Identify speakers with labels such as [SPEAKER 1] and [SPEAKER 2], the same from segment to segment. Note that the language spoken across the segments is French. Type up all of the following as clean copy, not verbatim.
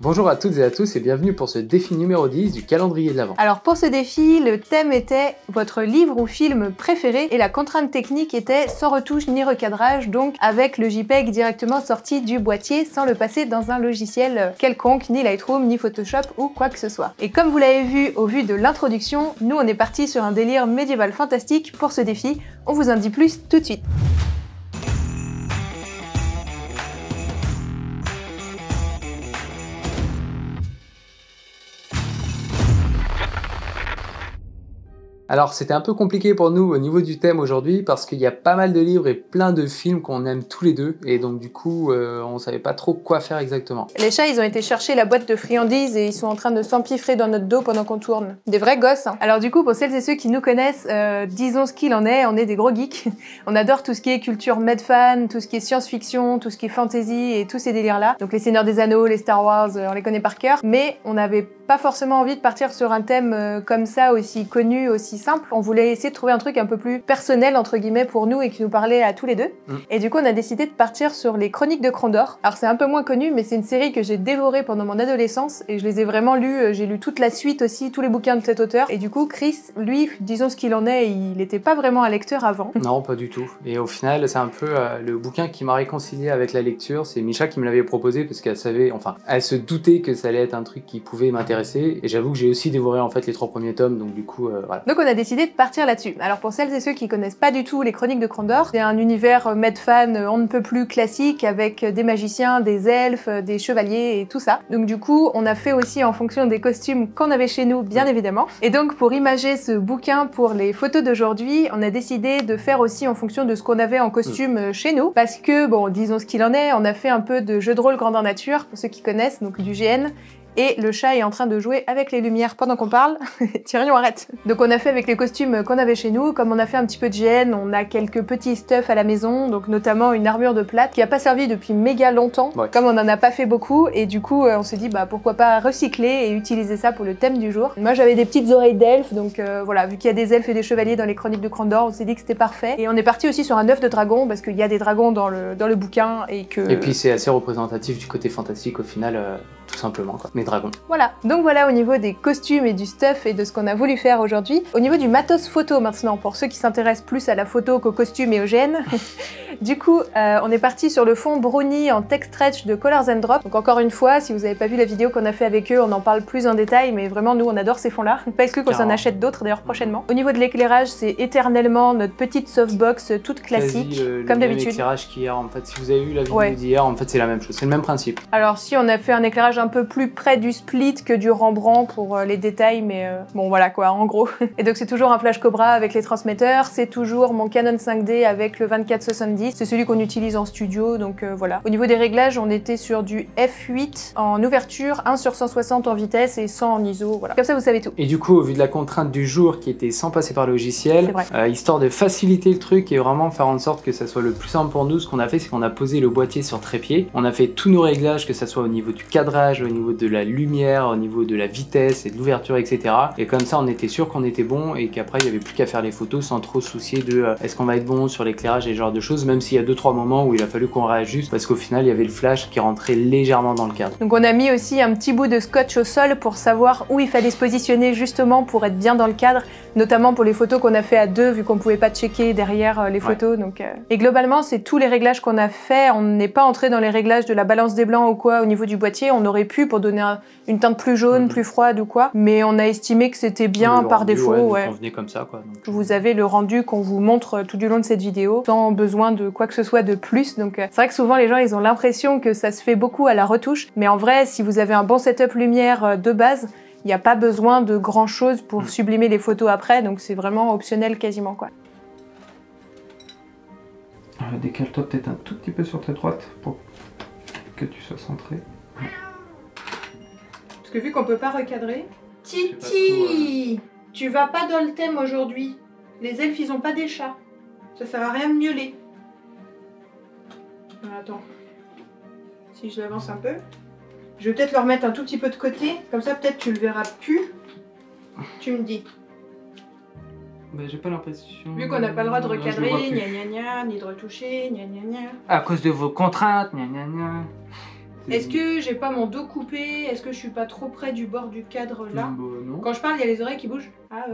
[SPEAKER 1] Bonjour à toutes et à tous et bienvenue pour ce défi numéro 10 du calendrier de l'Avent.
[SPEAKER 2] Alors pour ce défi, le thème était votre livre ou film préféré et la contrainte technique était sans retouche ni recadrage, donc avec le JPEG directement sorti du boîtier sans le passer dans un logiciel quelconque, ni Lightroom, ni Photoshop ou quoi que ce soit. Et comme vous l'avez vu au vu de l'introduction, nous on est parti sur un délire médiéval fantastique pour ce défi, on vous en dit plus tout de suite.
[SPEAKER 1] Alors c'était un peu compliqué pour nous au niveau du thème aujourd'hui parce qu'il y a pas mal de livres et plein de films qu'on aime tous les deux et donc du coup on savait pas trop quoi faire exactement.
[SPEAKER 2] Les chats ils ont été chercher la boîte de friandises et ils sont en train de s'empiffrer dans notre dos pendant qu'on tourne. Des vrais gosses hein. Alors du coup pour celles et ceux qui nous connaissent, disons ce qu'il en est, on est des gros geeks. On adore tout ce qui est culture medfan, tout ce qui est science-fiction, tout ce qui est fantasy et tous ces délires là. Donc les Seigneurs des Anneaux, les Star Wars, on les connaît par cœur. Mais on n'avait pas forcément envie de partir sur un thème comme ça, aussi connu, aussi simple. On voulait essayer de trouver un truc un peu plus personnel entre guillemets pour nous et qui nous parlait à tous les deux. Et du coup on a décidé de partir sur les Chroniques de Crondor. Alors c'est un peu moins connu mais c'est une série que j'ai dévorée pendant mon adolescence et je les ai vraiment lues, j'ai lu toute la suite aussi, tous les bouquins de cet auteur. Et du coup Chris, lui, disons ce qu'il en est, il n'était pas vraiment un lecteur avant.
[SPEAKER 1] Non pas du tout. Et au final c'est un peu le bouquin qui m'a réconcilié avec la lecture. C'est Micha qui me l'avait proposé parce qu'elle savait, enfin elle se doutait que ça allait être un truc qui pouvait m'intéresser. Et j'avoue que j'ai aussi dévoré en fait les 3 premiers tomes donc du coup voilà.
[SPEAKER 2] Donc on a décidé de partir là-dessus. Alors pour celles et ceux qui connaissent pas du tout les Chroniques de Crondor, c'est un univers medfan on ne peut plus classique avec des magiciens, des elfes, des chevaliers et tout ça. Donc du coup on a fait aussi en fonction des costumes qu'on avait chez nous bien évidemment. Et donc pour imager ce bouquin pour les photos d'aujourd'hui, on a décidé de faire aussi en fonction de ce qu'on avait en costume chez nous. Parce que bon disons ce qu'il en est, on a fait un peu de jeu de rôle grandeur nature pour ceux qui connaissent, donc du GN. Et le chat est en train de jouer avec les lumières pendant qu'on parle. Tyrion, arrête. Donc on a fait avec les costumes qu'on avait chez nous, comme on a fait un petit peu de GN, on a quelques petits stuffs à la maison, donc notamment une armure de plate qui a pas servi depuis méga longtemps, comme on en a pas fait beaucoup, et du coup on s'est dit bah pourquoi pas recycler et utiliser ça pour le thème du jour. Moi j'avais des petites oreilles d'elfes, donc voilà, vu qu'il y a des elfes et des chevaliers dans les Chroniques de Crondor, on s'est dit que c'était parfait. Et on est parti aussi sur un œuf de dragon, parce qu'il y a des dragons dans le bouquin, et que...
[SPEAKER 1] Et puis c'est assez représentatif du côté fantastique au final, tout simplement quoi. Mais dragons.
[SPEAKER 2] Voilà, donc voilà au niveau des costumes et du stuff et de ce qu'on a voulu faire aujourd'hui. Au niveau du matos photo maintenant, pour ceux qui s'intéressent plus à la photo qu'au costume et au GN. Du coup, on est parti sur le fond brownie en text stretch de Colors and Drop. Donc encore une fois, si vous n'avez pas vu la vidéo qu'on a fait avec eux, on en parle plus en détail, mais vraiment nous on adore ces fonds-là. Pas exclu qu'on s'en achète d'autres d'ailleurs prochainement. Au niveau de l'éclairage, c'est éternellement notre petite softbox toute classique, comme d'habitude.
[SPEAKER 1] L'éclairage qu'hier en fait, si vous avez vu la vidéo d'hier, en fait c'est la même chose, c'est le même principe.
[SPEAKER 2] Alors si on a fait un éclairage un peu plus près du split que du Rembrandt pour les détails, mais bon voilà quoi, en gros. Et donc c'est toujours un flash Cobra avec les transmetteurs, c'est toujours mon Canon 5D avec le 24-70, c'est celui qu'on utilise en studio, donc voilà. Au niveau des réglages, on était sur du f8 en ouverture, 1/160 en vitesse et 100 en ISO, voilà. Comme ça vous savez tout.
[SPEAKER 1] Et du coup, au vu de la contrainte du jour qui était sans passer par le logiciel, histoire de faciliter le truc et vraiment faire en sorte que ça soit le plus simple pour nous, ce qu'on a fait, c'est qu'on a posé le boîtier sur trépied, on a fait tous nos réglages, que ça soit au niveau du cadrage, au niveau de la lumière, au niveau de la vitesse et de l'ouverture, etc. Et comme ça, on était sûr qu'on était bon et qu'après, il n'y avait plus qu'à faire les photos sans trop soucier de est-ce qu'on va être bon sur l'éclairage et ce genre de choses, même s'il y a 2-3 moments où il a fallu qu'on réajuste parce qu'au final, il y avait le flash qui rentrait légèrement dans le cadre.
[SPEAKER 2] Donc on a mis aussi un petit bout de scotch au sol pour savoir où il fallait se positionner justement pour être bien dans le cadre, notamment pour les photos qu'on a fait à deux, vu qu'on pouvait pas checker derrière les photos. Donc, Et globalement, c'est tous les réglages qu'on a fait. On n'est pas entré dans les réglages de la balance des blancs ou quoi au niveau du boîtier. On aurait pu pour donner une teinte plus jaune, plus froide ou quoi, mais on a estimé que c'était bien par défaut.
[SPEAKER 1] On venait comme ça, quoi. Donc...
[SPEAKER 2] Vous avez le rendu qu'on vous montre tout du long de cette vidéo, sans besoin de quoi que ce soit de plus. Donc c'est vrai que souvent les gens ils ont l'impression que ça se fait beaucoup à la retouche, mais en vrai si vous avez un bon setup lumière de base, il n'y a pas besoin de grand chose pour sublimer les photos après, donc c'est vraiment optionnel quasiment quoi.
[SPEAKER 1] Décale-toi peut-être un tout petit peu sur ta droite pour que tu sois centré.
[SPEAKER 2] Parce que vu qu'on peut pas recadrer... Titi, tu vas pas dans le thème aujourd'hui. Les elfes ils ont pas des chats. Ça sert à rien de miauler. Attends. Si je l'avance un peu. Je vais peut-être le remettre un tout petit peu de côté. Comme ça peut-être tu le verras plus. Tu me dis.
[SPEAKER 1] Bah, j'ai pas l'impression...
[SPEAKER 2] Vu qu'on n'a pas le droit de recadrer, gna gna gna, ni de retoucher, gna gna gna.
[SPEAKER 1] À cause de vos contraintes, gna gna gna.
[SPEAKER 2] Est-ce que j'ai pas mon dos coupé? Est-ce que je suis pas trop près du bord du cadre là?
[SPEAKER 1] Non.
[SPEAKER 2] Quand je parle, il y a les oreilles qui bougent. Ah.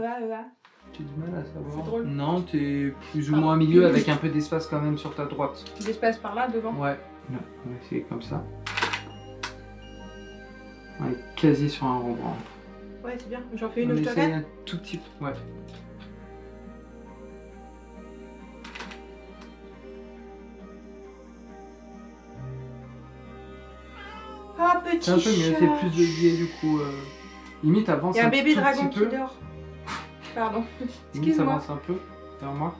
[SPEAKER 1] J'ai du mal à savoir.
[SPEAKER 2] C'est drôle.
[SPEAKER 1] Non, t'es plus ou moins au milieu avec un peu d'espace quand même sur ta droite.
[SPEAKER 2] D'espace par là, devant?
[SPEAKER 1] Ouais. Là, on va essayer comme ça. On est quasi sur un Rembrandt.
[SPEAKER 2] Ouais, c'est bien. J'en fais une
[SPEAKER 1] On
[SPEAKER 2] où je te
[SPEAKER 1] essaye
[SPEAKER 2] regarde?
[SPEAKER 1] un tout petit peu. Ouais.
[SPEAKER 2] Ah, petit
[SPEAKER 1] C'est un peu mieux, c'est plus de biais du coup. Limite avance
[SPEAKER 2] Il y a un bébé
[SPEAKER 1] tout
[SPEAKER 2] dragon
[SPEAKER 1] petit
[SPEAKER 2] qui
[SPEAKER 1] peu.
[SPEAKER 2] dort. Pardon.
[SPEAKER 1] Limite
[SPEAKER 2] Excuse-moi.
[SPEAKER 1] avance un peu vers moi.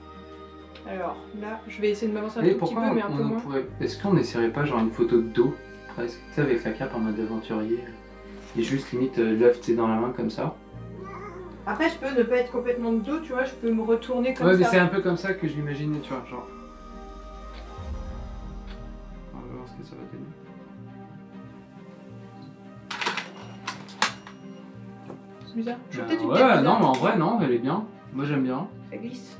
[SPEAKER 2] Alors là, je vais essayer de m'avancer un
[SPEAKER 1] Et
[SPEAKER 2] tout petit
[SPEAKER 1] pourquoi
[SPEAKER 2] peu, mais un peu
[SPEAKER 1] on
[SPEAKER 2] moins.
[SPEAKER 1] pourrait... Est-ce qu'on essaierait pas genre une photo de dos presque, tu sais, avec la cape en mode aventurier et juste limite l'œuf tu sais dans la main comme ça.
[SPEAKER 2] Après, je peux ne pas être complètement de dos, tu vois, je peux me retourner comme
[SPEAKER 1] Ouais, mais
[SPEAKER 2] ça.
[SPEAKER 1] c'est un peu comme ça que je l'imaginais, tu vois, genre. On va voir ce que ça va donner.
[SPEAKER 2] C'est bizarre. Je suis peut-être une
[SPEAKER 1] Ouais,
[SPEAKER 2] tête
[SPEAKER 1] non,
[SPEAKER 2] bizarre.
[SPEAKER 1] mais en vrai, non, elle est bien. Moi j'aime bien.
[SPEAKER 2] Ça glisse.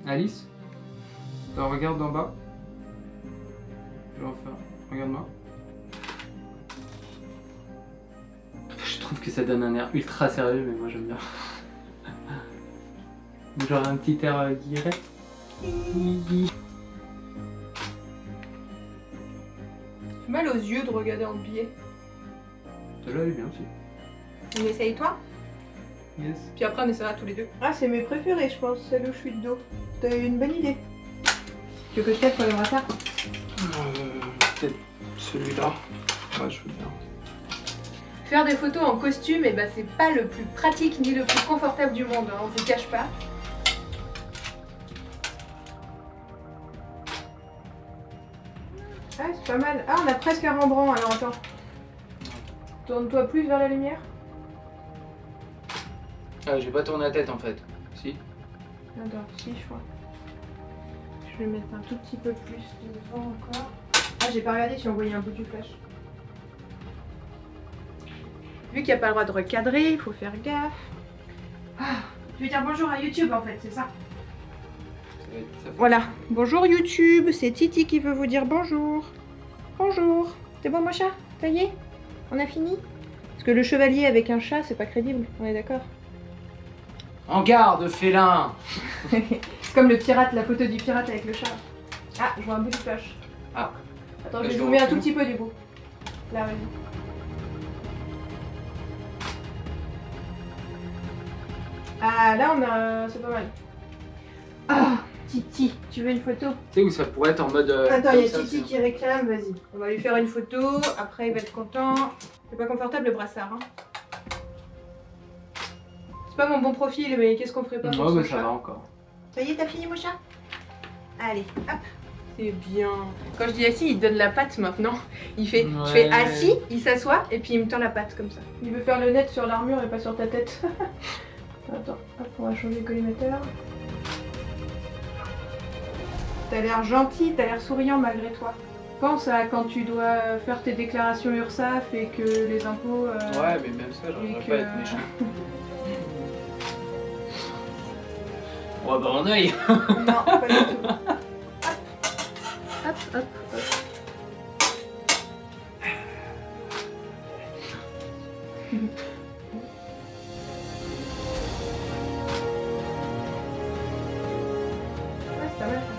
[SPEAKER 1] Alice, regarde d'en bas. Je vais refaire. Regarde-moi. Je trouve que ça donne un air ultra sérieux, mais moi j'aime bien. Genre un petit air guiré.
[SPEAKER 2] C'est mal aux yeux de regarder en biais.
[SPEAKER 1] Celle-là elle est bien aussi.
[SPEAKER 2] On essaye toi?
[SPEAKER 1] Yes.
[SPEAKER 2] Puis après on essaiera tous les deux. Ah, c'est mes préférés, je pense, celle où je suis de dos. T'as eu une bonne idée. Tu veux que je t'aide pour le brassard?
[SPEAKER 1] Peut-être celui-là. Ouais, je veux bien.
[SPEAKER 2] Faire des photos en costume, et c'est pas le plus pratique ni le plus confortable du monde, hein, on vous cache pas. Ah, c'est pas mal. Ah, on a presque un Rembrandt, alors attends. Tourne-toi plus vers la lumière.
[SPEAKER 1] Ah, j'ai pas tourné la tête en fait. Si.
[SPEAKER 2] Attends, si, je crois. Je vais mettre un tout petit peu plus devant encore. Ah, j'ai pas regardé si on voyait un bout du flash. Vu qu'il n'y a pas le droit de recadrer, il faut faire gaffe. Ah, je vais dire bonjour à YouTube en fait, c'est ça. Voilà. Bonjour YouTube, c'est Titi qui veut vous dire bonjour. Bonjour. C'est bon mon chat? Ça y est? On a fini? Parce que le chevalier avec un chat, c'est pas crédible, on est d'accord?
[SPEAKER 1] En garde, félin!
[SPEAKER 2] C'est comme le pirate, la photo du pirate avec le chat. Ah, je vois un bout de flash.
[SPEAKER 1] Ah.
[SPEAKER 2] Attends,
[SPEAKER 1] Là,
[SPEAKER 2] je
[SPEAKER 1] je
[SPEAKER 2] vais
[SPEAKER 1] le
[SPEAKER 2] zoomer un
[SPEAKER 1] recule.
[SPEAKER 2] tout petit peu du coup. Là, vas-y. Ah, là on a... c'est pas mal. Ah, Titi, tu veux une photo?
[SPEAKER 1] Tu sais où ça pourrait être en mode.
[SPEAKER 2] Attends,
[SPEAKER 1] comme
[SPEAKER 2] il y a
[SPEAKER 1] ça,
[SPEAKER 2] Titi
[SPEAKER 1] c'est-
[SPEAKER 2] qui réclame, vas-y. On va lui faire une photo, après il va être content. C'est pas confortable le brassard, hein. C'est pas mon bon profil, mais qu'est-ce qu'on ferait pas pour
[SPEAKER 1] Ouais,
[SPEAKER 2] son
[SPEAKER 1] mais ça
[SPEAKER 2] chat?
[SPEAKER 1] va encore.
[SPEAKER 2] Ça y est, t'as fini mon chat? Allez, hop. C'est bien. Quand je dis assis, il donne la patte maintenant. Il fait,
[SPEAKER 1] Ouais.
[SPEAKER 2] je fais assis, il s'assoit et puis il me tend la patte comme ça. Il veut faire le net sur l'armure et pas sur ta tête. Attends, hop, on va changer le collimateur. T'as l'air gentil, t'as l'air souriant malgré toi. Pense à quand tu dois faire tes déclarations URSAF et que les impôts...
[SPEAKER 1] Ouais, mais même ça, j'aimerais
[SPEAKER 2] et
[SPEAKER 1] pas
[SPEAKER 2] que-
[SPEAKER 1] être méchant. Ouais, bah, en œil!
[SPEAKER 2] Non, pas du tout. Hop, hop, hop. Ouais, c'est pas mal ça.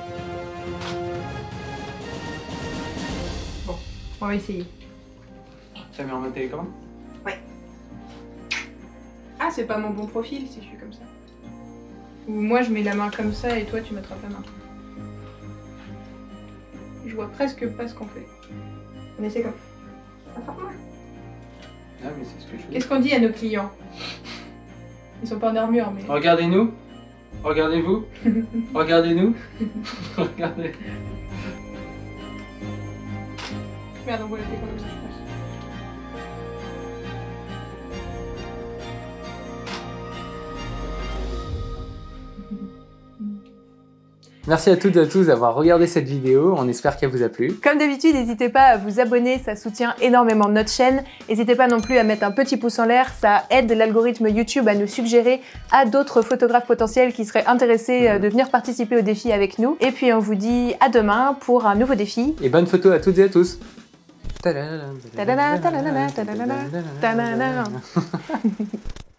[SPEAKER 2] Bon, on va essayer.
[SPEAKER 1] T'as mis en mode télécommande?
[SPEAKER 2] Ah, c'est pas mon bon profil si je suis comme ça. Ou moi je mets la main comme ça et toi tu m'attrapes la main. Je vois presque pas ce qu'on fait. On essaie comme... Attrape-moi.
[SPEAKER 1] Ah, mais c'est ce que je fais.
[SPEAKER 2] Qu'est-ce qu'on dit à nos clients? Ils sont pas en armure mais...
[SPEAKER 1] Regardez-nous! Regardez-vous! Regardez-nous! Regardez!
[SPEAKER 2] Merde, on voit la télé comme ça je pense.
[SPEAKER 1] Merci à toutes et à tous d'avoir regardé cette vidéo, on espère qu'elle vous a plu.
[SPEAKER 2] Comme d'habitude, n'hésitez pas à vous abonner, ça soutient énormément notre chaîne. N'hésitez pas non plus à mettre un petit pouce en l'air, ça aide l'algorithme YouTube à nous suggérer à d'autres photographes potentiels qui seraient intéressés de venir participer au défi avec nous. Et puis on vous dit à demain pour un nouveau défi.
[SPEAKER 1] Et bonne photo à toutes et à tous!
[SPEAKER 2] Tadana, tadana, tadana, tadana, tadana.